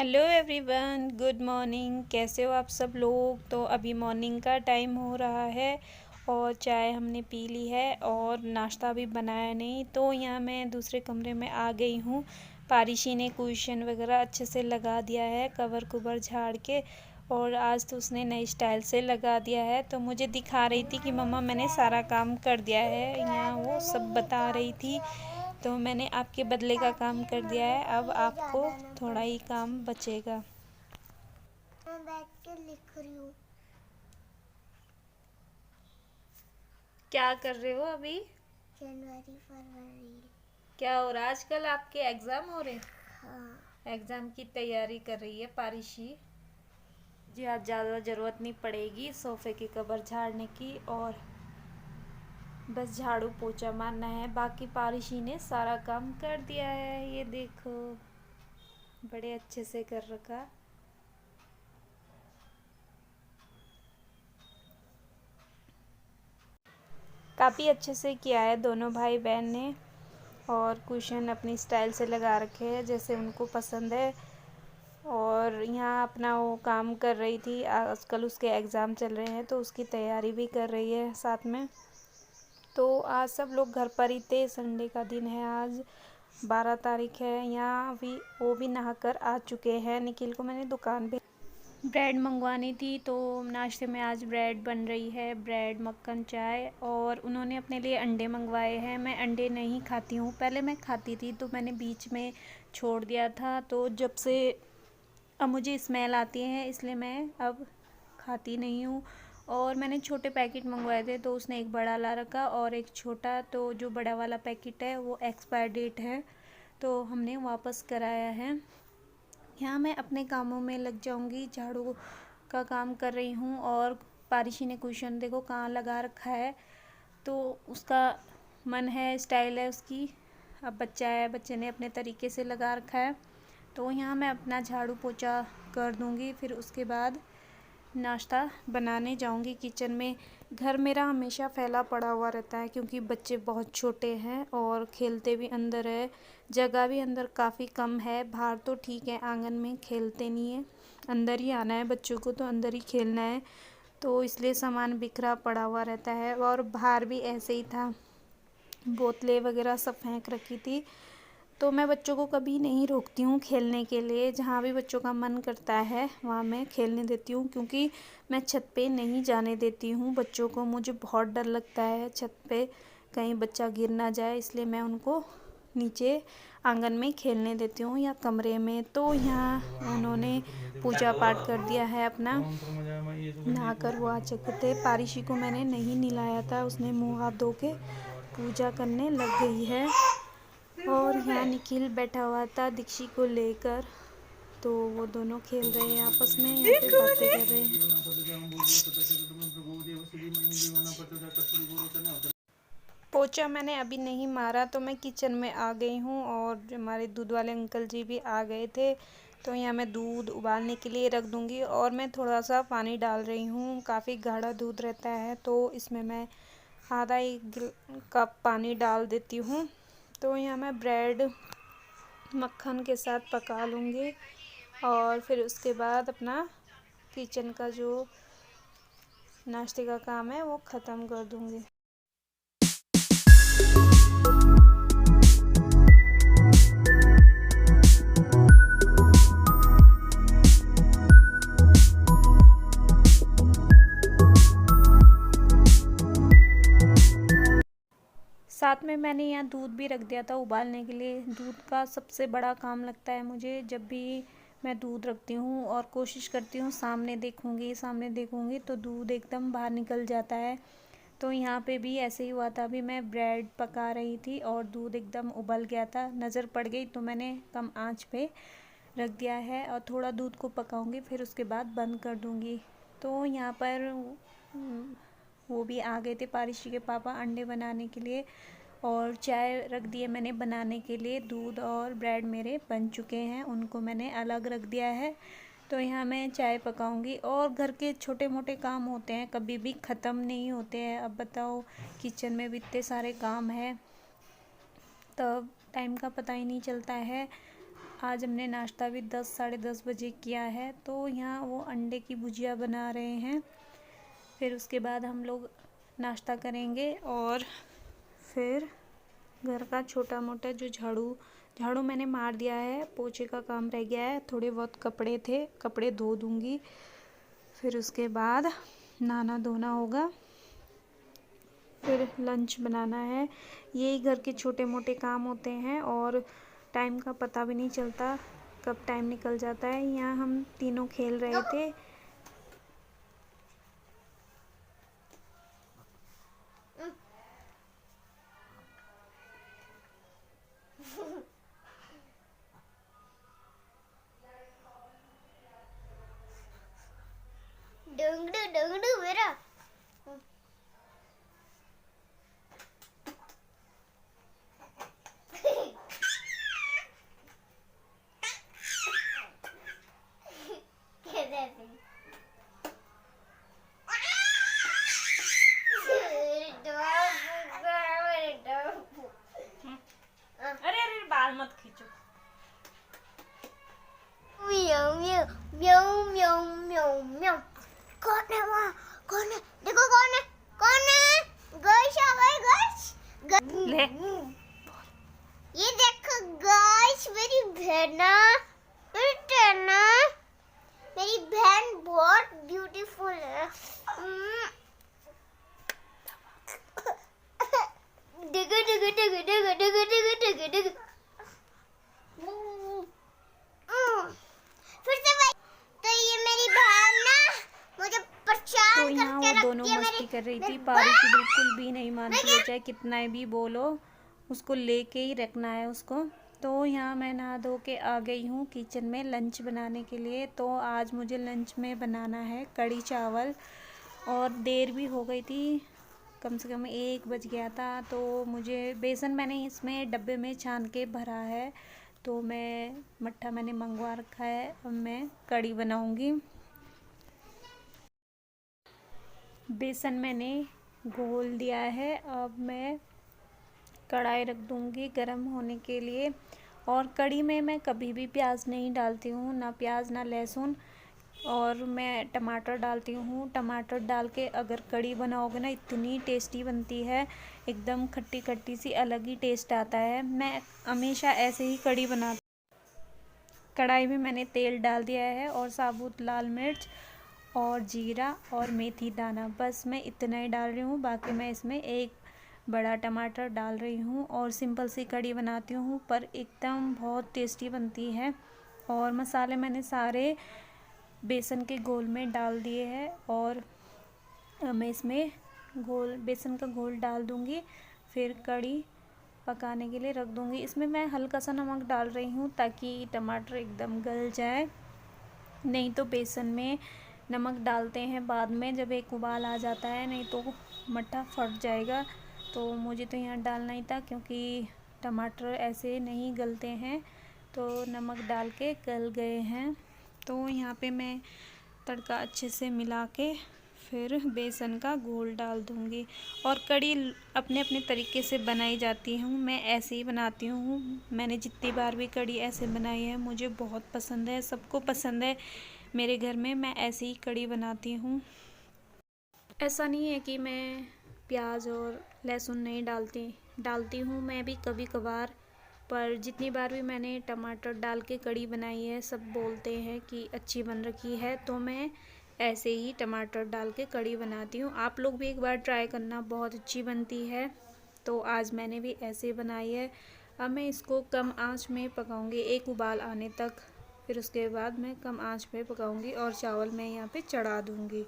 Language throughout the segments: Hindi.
Hello everyone, good morning. कैसे हो आप सब लोग। तो अभी मॉर्निंग का टाइम हो रहा है और चाय हमने पी ली है और नाश्ता भी बनाया नहीं। तो यहाँ मैं दूसरे कमरे में आ गई हूँ। पारिशी ने कुशन वगैरह अच्छे से लगा दिया है, कवर कुवर झाड़ के। और आज तो उसने नई स्टाइल से लगा दिया है। तो मुझे दिखा रही थी कि मम्मा मैंने सारा काम कर दिया है, यहाँ वो सब बता रही थी। तो मैंने आपके बदले का काम कर दिया है, अब आपको थोड़ा ही काम बचेगा। मैं बैठ के लिख रही हूँ। क्या कर रहे हो अभी। जनवरी फरवरी। क्या हो रहा है आजकल, आपके एग्जाम हो रहे हैं। हाँ। एग्जाम की तैयारी कर रही है पारिशी जी। आज ज़्यादा ज़रूरत नहीं पड़ेगी सोफ़े की कवर झाड़ने की, और बस झाड़ू पोछा मारना है। बाकी पारिशी ने सारा काम कर दिया है, ये देखो बड़े अच्छे से कर रखा। काफ़ी अच्छे से किया है दोनों भाई बहन ने, और कुशन अपनी स्टाइल से लगा रखे हैं जैसे उनको पसंद है। और यहाँ अपना वो काम कर रही थी, आजकल उसके एग्ज़ाम चल रहे हैं तो उसकी तैयारी भी कर रही है साथ में। तो आज सब लोग घर पर ही थे, संडे का दिन है, आज 12 तारीख है। यहाँ भी वो भी नहाकर आ चुके हैं। निखिल को मैंने दुकान पे ब्रेड मंगवानी थी, तो नाश्ते में आज ब्रेड बन रही है, ब्रेड मक्खन चाय। और उन्होंने अपने लिए अंडे मंगवाए हैं। मैं अंडे नहीं खाती हूँ, पहले मैं खाती थी तो मैंने बीच में छोड़ दिया था। तो जब से अब मुझे स्मेल आती है इसलिए मैं अब खाती नहीं हूँ। और मैंने छोटे पैकेट मंगवाए थे तो उसने एक बड़ा ला रखा और एक छोटा। तो जो बड़ा वाला पैकेट है वो एक्सपायर डेट है, तो हमने वापस कराया है। यहाँ मैं अपने कामों में लग जाऊंगी, झाड़ू का काम कर रही हूँ। और पारिशी ने कुशन देखो कहाँ लगा रखा है, तो उसका मन है, स्टाइल है उसकी। अब बच्चा है, बच्चे ने अपने तरीके से लगा रखा है। तो यहाँ मैं अपना झाड़ू पोछा कर दूँगी, फिर उसके बाद नाश्ता बनाने जाऊंगी किचन में। घर मेरा हमेशा फैला पड़ा हुआ रहता है क्योंकि बच्चे बहुत छोटे हैं और खेलते भी अंदर है। जगह भी अंदर काफ़ी कम है, बाहर तो ठीक है, आंगन में खेलते नहीं है, अंदर ही आना है बच्चों को, तो अंदर ही खेलना है। तो इसलिए सामान बिखरा पड़ा हुआ रहता है। और बाहर भी ऐसे ही था, बोतलें वगैरह सब फेंक रखी थी। तो मैं बच्चों को कभी नहीं रोकती हूँ खेलने के लिए, जहाँ भी बच्चों का मन करता है वहाँ मैं खेलने देती हूँ। क्योंकि मैं छत पे नहीं जाने देती हूँ बच्चों को, मुझे बहुत डर लगता है छत पे कहीं बच्चा गिर ना जाए, इसलिए मैं उनको नीचे आंगन में खेलने देती हूँ या कमरे में। तो यहाँ उन्होंने पूजा पाठ कर दिया है अपना, नहाकर वो आ चुके थे। पारिशी को मैंने नहीं नहलाया था, उसने मुँह हाथ धो के पूजा करने लग गई है। और यहाँ निखिल बैठा हुआ था दीक्षी को लेकर, तो वो दोनों खेल रहे हैं आपस में, यहाँ पे बातें कर रहे हैं। पोछा मैंने अभी नहीं मारा तो मैं किचन में आ गई हूँ, और जो हमारे दूध वाले अंकल जी भी आ गए थे। तो यहाँ मैं दूध उबालने के लिए रख दूँगी, और मैं थोड़ा सा पानी डाल रही हूँ। काफ़ी गाढ़ा दूध रहता है तो इसमें मैं आधा एक कप पानी डाल देती हूँ। तो यहाँ मैं ब्रेड मक्खन के साथ पका लूँगी, और फिर उसके बाद अपना किचन का जो नाश्ते का काम है वो ख़त्म कर दूँगी। साथ में मैंने यहाँ दूध भी रख दिया था उबालने के लिए। दूध का सबसे बड़ा काम लगता है मुझे, जब भी मैं दूध रखती हूँ और कोशिश करती हूँ सामने देखूँगी तो दूध एकदम बाहर निकल जाता है। तो यहाँ पे भी ऐसे ही हुआ था, अभी मैं ब्रेड पका रही थी और दूध एकदम उबल गया था, नज़र पड़ गई तो मैंने कम आंच पे रख दिया है। और थोड़ा दूध को पकाऊंगी फिर उसके बाद बंद कर दूँगी। तो यहाँ पर वो भी आ गए थे, पारिशी के पापा, अंडे बनाने के लिए। और चाय रख दिए मैंने बनाने के लिए। दूध और ब्रेड मेरे बन चुके हैं, उनको मैंने अलग रख दिया है। तो यहाँ मैं चाय पकाऊंगी। और घर के छोटे मोटे काम होते हैं, कभी भी ख़त्म नहीं होते हैं। अब बताओ, किचन में भी इतने सारे काम हैं, तब टाइम का पता ही नहीं चलता है। आज हमने नाश्ता भी 10 साढ़े 10 बजे किया है। तो यहाँ वो अंडे की भुजिया बना रहे हैं। फिर उसके बाद हम लोग नाश्ता करेंगे और फिर घर का छोटा मोटा जो झाड़ू मैंने मार दिया है, पोछे का काम रह गया है, थोड़े बहुत कपड़े थे, कपड़े धो दूँगी। फिर उसके बाद नहाना धोना होगा, फिर लंच बनाना है। यही घर के छोटे मोटे काम होते हैं और टाइम का पता भी नहीं चलता कब टाइम निकल जाता है। यहाँ हम तीनों खेल रहे थे। डंगडू मेरा अरे अरे बाल मत खींचो। म्याऊ म्याऊ म्याऊ म्याऊ म्याऊ म्याऊ। कौन है वहाँ? कौन है? देखो कौन है? कौन है? गाइस आ गए गाइस। ले ये देखो गाइस, मेरी बहना, मेरी टहना, मेरी बहन बहुत ब्यूटीफुल है। डिग डिग डिग डिग डिग डिग डिग डिग। फिर से भाई, तो ये मेरी बहन ना मुझे तो परेशान यहाँ करके वो दोनों रखती है। मस्ती कर रही थी। पारू की बिल्कुल भी नहीं मानती है, चाहे कितना भी बोलो उसको लेके ही रखना है उसको। तो यहाँ मैं नहा धो के आ गई हूँ किचन में लंच बनाने के लिए। तो आज मुझे लंच में बनाना है कढ़ी चावल और देर भी हो गई थी, कम से कम 1 बज गया था। तो मुझे बेसन मैंने इसमें डब्बे में छान के भरा है, तो मट्ठा मैंने मंगवा रखा है। अब मैं कढ़ी बनाऊंगी। बेसन मैंने घोल दिया है, अब मैं कढ़ाई रख दूंगी गरम होने के लिए। और कढ़ी में मैं कभी भी प्याज नहीं डालती हूँ, ना प्याज ना लहसुन, और मैं टमाटर डालती हूँ। टमाटर डाल के अगर कढ़ी बनाओगे ना, इतनी टेस्टी बनती है, एकदम खट्टी खट्टी सी अलग ही टेस्ट आता है। मैं हमेशा ऐसे ही कढ़ी बनाती। कढ़ाई में मैंने तेल डाल दिया है और साबुत लाल मिर्च और जीरा और मेथी दाना, बस मैं इतना ही डाल रही हूँ। बाकी मैं इसमें 1 बड़ा टमाटर डाल रही हूँ और सिंपल सी कढ़ी बनाती हूँ, पर एकदम बहुत टेस्टी बनती है। और मसाले मैंने सारे बेसन के घोल में डाल दिए हैं और मैं इसमें बेसन का घोल डाल दूँगी। फिर कढ़ी पकाने के लिए रख दूँगी। इसमें मैं हल्का सा नमक डाल रही हूँ ताकि टमाटर एकदम गल जाए। नहीं तो बेसन में नमक डालते हैं बाद में जब एक उबाल आ जाता है, नहीं तो मट्ठा फट जाएगा। तो मुझे तो यहाँ डालना ही था क्योंकि टमाटर ऐसे नहीं गलते हैं, तो नमक डाल के गल गए हैं। तो यहाँ पे मैं तड़का अच्छे से मिला के फिर बेसन का घोल डाल दूँगी। और कढ़ी अपने अपने तरीके से बनाई जाती हूँ, मैं ऐसे ही बनाती हूँ। मैंने जितनी बार भी कढ़ी ऐसे बनाई है, मुझे बहुत पसंद है, सबको पसंद है मेरे घर में। मैं ऐसे ही कढ़ी बनाती हूँ। ऐसा नहीं है कि मैं प्याज और लहसुन नहीं डालती हूँ मैं भी कभी कभार। पर जितनी बार भी मैंने टमाटर डाल के कढ़ी बनाई है, सब बोलते हैं कि अच्छी बन रखी है, तो मैं ऐसे ही टमाटर डाल के कढ़ी बनाती हूँ। आप लोग भी एक बार ट्राई करना, बहुत अच्छी बनती है। तो आज मैंने भी ऐसे बनाई है। अब मैं इसको कम आंच में पकाऊंगी 1 उबाल आने तक, फिर उसके बाद मैं कम आंच में पकाऊंगी और चावल मैं यहाँ पे चढ़ा दूँगी।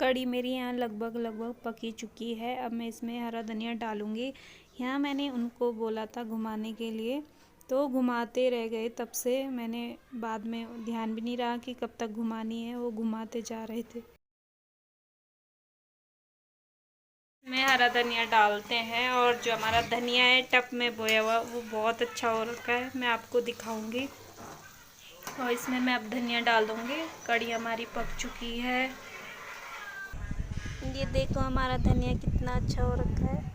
कढ़ी मेरी यहाँ लगभग पकी चुकी है। अब मैं इसमें हरा धनिया डालूँगी। यहाँ मैंने उनको बोला था घुमाने के लिए, तो घुमाते रह गए। तब से मैंने बाद में ध्यान भी नहीं रहा कि कब तक घुमानी है, वो घुमाते जा रहे थे। में हरा धनिया डालते हैं और जो हमारा धनिया है टब में बोया हुआ वो बहुत अच्छा हो रखा है, मैं आपको दिखाऊंगी। और इसमें मैं अब धनिया डाल दूंगी। कढ़ी हमारी पक चुकी है। ये देखो हमारा धनिया कितना अच्छा हो रखा है।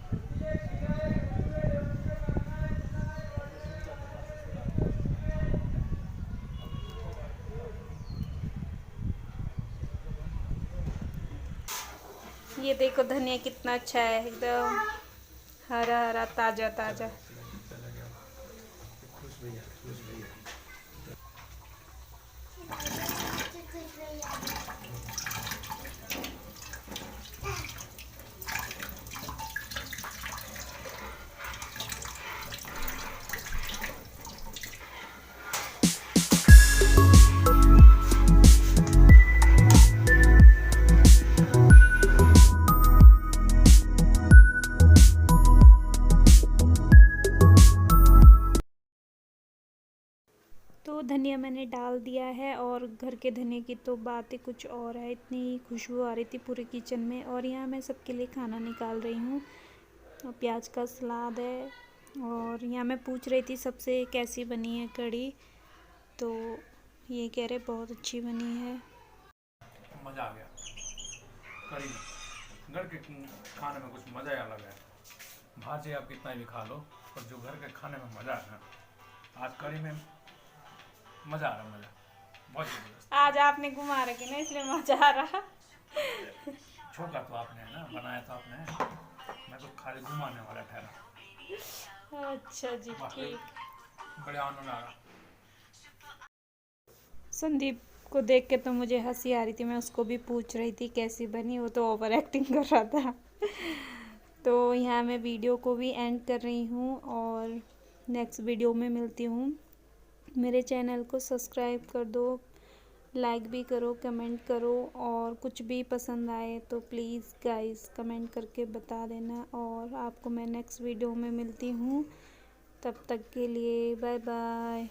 ये देखो धनिया कितना अच्छा है, एकदम हरा हरा ताजा ताजा। तो धनिया मैंने डाल दिया है और घर के धनिया की तो बात ही कुछ और है। इतनी खुशबू आ रही थी पूरे किचन में। और यहाँ मैं सबके लिए खाना निकाल रही हूँ। और प्याज का सलाद है। और यहाँ मैं पूछ रही थी सबसे कैसी बनी है कढ़ी, तो ये कह रहे बहुत अच्छी बनी है। मज़ा आ गया कढ़ी में। घर के खाने में कुछ मज़ा ही अलग है। बाहर से आप कितना भी खा लो, पर जो घर के खाने में मज़ा है ना, आज कढ़ी में मज़ा आ रहा, मज़ा बहुत ज़बरदस्त। आज आपने घुमा रखे ना, इसलिए मजा आ रहा। छोका तो आपने है ना, बनाया तो आपने, मैं तो खाली घुमाने वाला ठहरा। अच्छा जी, ठीक। बड़े आनंद आ रहा। संदीप को देख के तो मुझे हंसी आ रही थी। मैं उसको भी पूछ रही थी कैसी बनी, वो तो ओवर एक्टिंग कर रहा था। तो यहाँ मैं वीडियो को भी एंड कर रही हूँ और नेक्स्ट वीडियो में मिलती हूँ। मेरे चैनल को सब्सक्राइब कर दो, लाइक भी करो, कमेंट करो, और कुछ भी पसंद आए तो प्लीज़ गाइस कमेंट करके बता देना। और आपको मैं नेक्स्ट वीडियो में मिलती हूँ, तब तक के लिए बाय बाय।